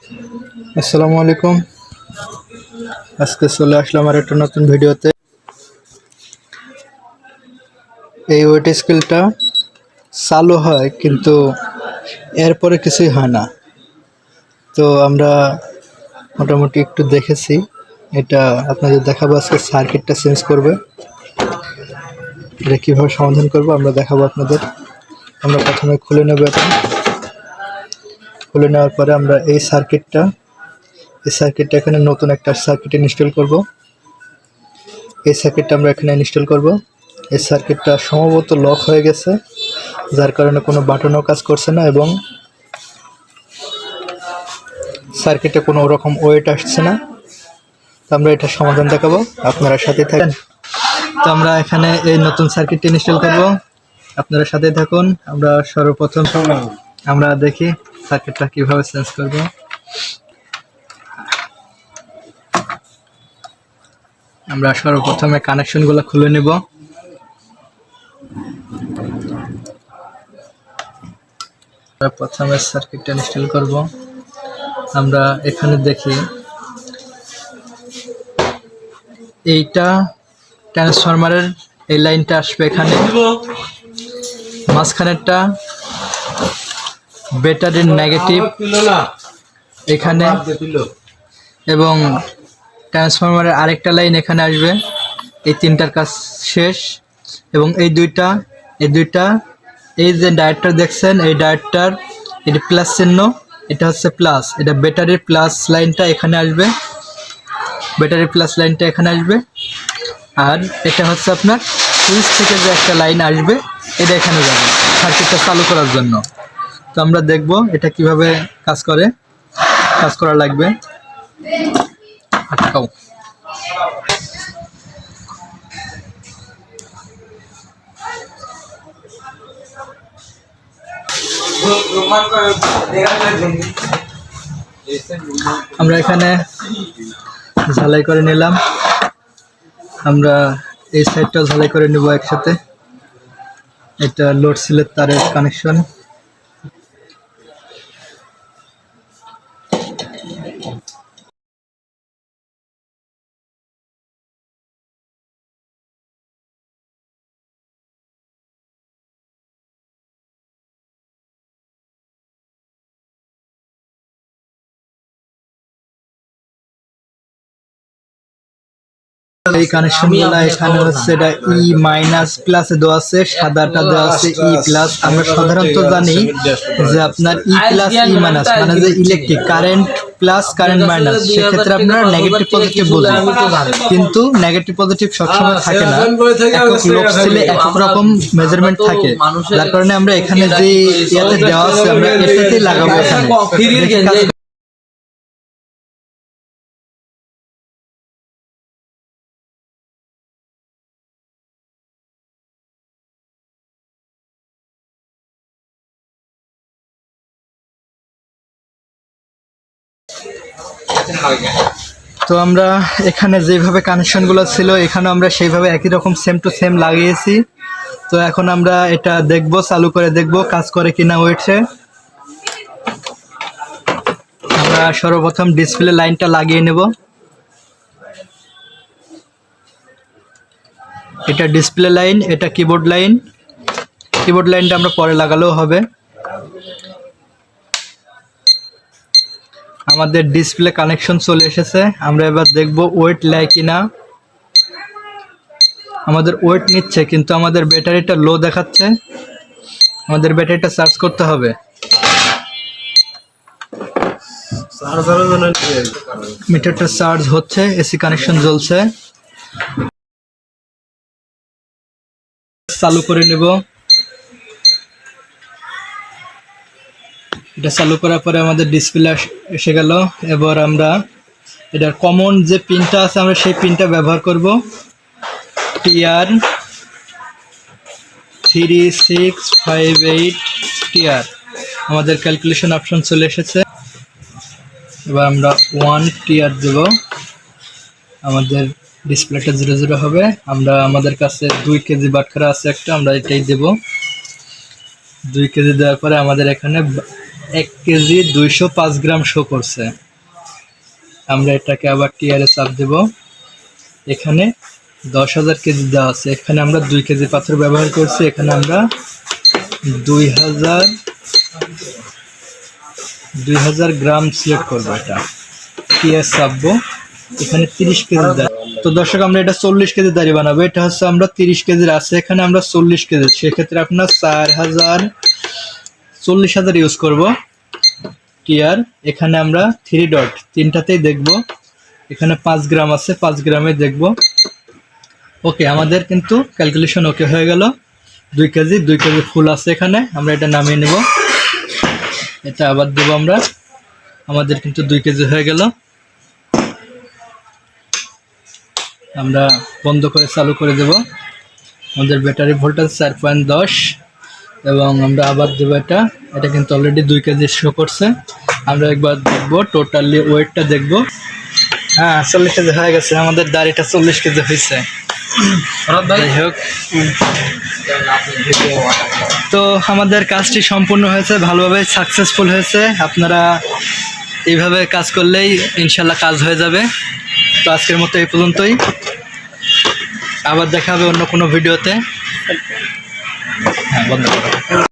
আসসালামু আলাইকুম। আজকে চলে আসলাম আর একটা নতুন ভিডিওতে। এই ওয়েট স্কেলটা চালু হয় কিন্তু এরপরে কিছুই হয় না। তো আমরা মোটামুটি একটু দেখেছি, এটা আপনাদের দেখাবো। আজকে সার্কিটটা চেঞ্জ করবে, এটা কীভাবে সমাধান করবো আমরা দেখাবো আপনাদের। আমরা প্রথমে খুলে নেব। এটা খুলে নেওয়ার পরে আমরা এই সার্কিটটা এখানে নতুন একটা সার্কিট ইনস্টল করব। এই সার্কিটটা আমরা এখানে ইনস্টল করব। এই সার্কিটটা সম্ভবত লক হয়ে গেছে, যার কারণে কোনো বাটনও কাজ করছে না এবং সার্কিটে কোনো রকম ওয়েট আসছে না। তো আমরা এটা সমাধান দেখাবো, আপনারা সাথে থাকেন। তো আমরা এখানে এই নতুন সার্কিটটি ইনস্টল করব, আপনারা সাথে থাকুন। আমরা সর্বপ্রথম আমরা দেখি সার্কিটটা কিভাবে চেঞ্জ করব। আমরা সর্বপ্রথমে কানেকশনগুলো খুলে নেব। প্রথমে সার্কিটটা ইনস্টল করব। আমরা এখানে দেখি এইটা ট্রান্সফরমারের এই লাইনটা আসবে এখানে, মাঝখানেরটা ব্যাটারির নেগেটিভ এখানে, এবং ট্রান্সফরমারের আরেকটা লাইন এখানে আসবে। এই তিনটার কাজ শেষ। এবং এই দুইটা এই যে ডায়োডটা দেখছেন, এই ডায়োডটার এটি প্লাস চিহ্ন, এটা হচ্ছে প্লাস, এটা ব্যাটারির প্লাস লাইনটা এখানে আসবে, ব্যাটারির প্লাস লাইনটা এখানে আসবে। আর এটা হচ্ছে আপনার সুইচ থেকে যে একটা লাইন আসবে, এটা এখানে যাবে সার্কিটটা চালু করার জন্য। তো আমরা দেখব এটা কিভাবে কাজ করা লাগবে। আটকাও। আমরা এখানে ঝালাই করে নিলাম। আমরা এই সাইডটাও ঝালাই করে নেব একসাথে। এটা লোড সেলের তারের কানেকশন। এই কানেকশনগুলো এখানে হচ্ছে, এটা ই মাইনাস প্লাসে দেওয়া আছে, সাদাটা দেওয়া আছে ই প্লাস। আমরা সাধারণত জানি যে আপনার ই প্লাস ই মাইনাস মানে যে electric current plus current minus, সেক্ষেত্রে আপনার নেগেটিভ পজিটিভ বোঝেন, কিন্তু নেগেটিভ পজিটিভ সবসময় থাকে না। একক লোড সেলে একক রকম মেজারমেন্ট থাকে, যার কারণে আমরা এখানে যে ইয়াতে দেওয়া আছে আমরা এটাতেই লাগাবো এখানে। তো আমরা এখানে যেভাবে কানেকশনগুলো ছিল এখানে আমরা সেইভাবে একই রকম সেম টু সেম লাগিয়েছি। তো এখন আমরা এটা দেখব, চালু করে দেখব কাজ করে কিনা ওয়েটে। আমরা সর্বপ্রথম ডিসপ্লে লাইনটা লাগিয়ে নেব। এটা ডিসপ্লে লাইন, এটা কিবোর্ড লাইন। কিবোর্ড লাইনটা আমরা পরে লাগালেও হবে। আমাদের ডিসপ্লে কানেকশন চলে এসেছে। আমরা এবার দেখব ওয়েট নেয় কিনা। আমাদের ওয়েট নিচ্ছে, কিন্তু আমাদের ব্যাটারিটা লো দেখাচ্ছে। আমাদের ব্যাটারিটা চার্জ করতে হবে। মিটারটা চার্জ হচ্ছে, এসি কানেকশন জ্বলছে। চালু করে নেব। এটা চালু করার পরে আমাদের ডিসপ্লে এসে গেল। এবার আমরা এটার কমন যে পিনটা আছে আমরা সেই পিনটা ব্যবহার করব, TR 3658 TR। আমাদের ক্যালকুলেশন অপশন চলে এসেছে। এবার আমরা 1 TR দেব, আমাদের ডিসপ্লেটা 00 হবে। আমরা আমাদের কাছে 2 কেজি বাটখারা আছে একটা, আমরা এটাই দেব। 2 কেজি দেওয়ার পরে আমাদের এখানে 1 কেজি 205 গ্রাম শো করছে। আমরা এটাকে আবার টিআরে চাপ দেব। এখানে 10,000 কেজি দেওয়া আছে, এখানে আমরা 2 কেজি পাথর ব্যবহার করছি, এখানে আমরা 2000 গ্রাম সিলেক্ট করবো। এটা টিআর চাপবো, এখানে 30 কেজি দাঁড়ি। তো দর্শক আমরা এটা 40 কেজি দাঁড়ি বানাবো। এটা হচ্ছে আমরা 30 কেজির আছে, এখানে আমরা 40 কেজি, সেক্ষেত্রে আপনার 40,000 ইউজ করব টিআর। এখানে আমরা 3 ডট তিনটাতেই দেখব, এখানে 5 গ্রাম আছে, 5 গ্রামে দেখব। ওকে, আমাদের কিন্তু ক্যালকুলেশন ওকে হয়ে গেল। 2 কেজি ফুল আছে এখানে, আমরা এটা নামিয়ে নেব। এটা আবার দেবো আমরা, আমাদের কিন্তু 2 কেজি হয়ে গেল। আমরা বন্ধ করে চালু করে দেব। আমাদের ব্যাটারি ভোল্টেজ 4.10 এবং আমরা আবার দেবো এটা। এটা কিন্তু অলরেডি 2 কেজি শো করছে। আমরা একবার দেখবো টোটালি ওয়েটটা দেখবো। হ্যাঁ, 40 কেজি হয়ে গেছে, আমাদের দাড়িটা 40 কেজি হয়েছে। যাই হোক, তো আমাদের কাজটি সম্পূর্ণ হয়েছে, ভালোভাবে সাকসেসফুল হয়েছে। আপনারা এইভাবে কাজ করলেই ইনশাল্লাহ কাজ হয়ে যাবে। তো আজকের মতো এই পর্যন্তই, আবার দেখা হবে অন্য কোনো ভিডিওতে। হ্যাঁ, বন্ধ করো।